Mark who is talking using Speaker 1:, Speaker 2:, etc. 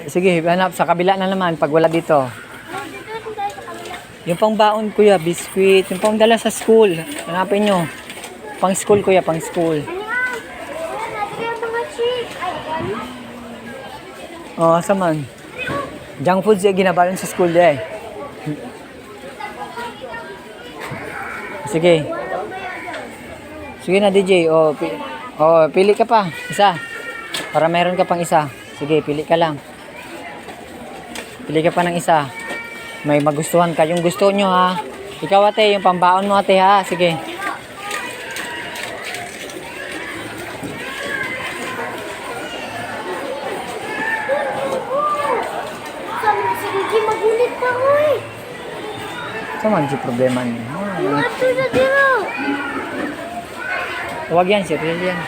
Speaker 1: Sige, hanap sa kabila na naman pag wala dito. Yung pang baon kuya, biscuit. Yung pang dala sa school. Hanapin nyo. Pang school kuya, pang school. Oh, saman. Junk food siya ginabalon sa school day. Sige. Sige na DJ. Pili ka pa. Isa. Para meron ka pang isa. Sige, pili ka lang. Pili ka pa ng isa. May magustuhan ka. Yung gusto nyo ha. Ikaw ate, yung pambaon mo ate ha. Sige.
Speaker 2: Magulit pa ko eh.
Speaker 1: Saan si problema niyo?
Speaker 2: Yung ato na dito.
Speaker 1: Huwag yan, sir. Yan.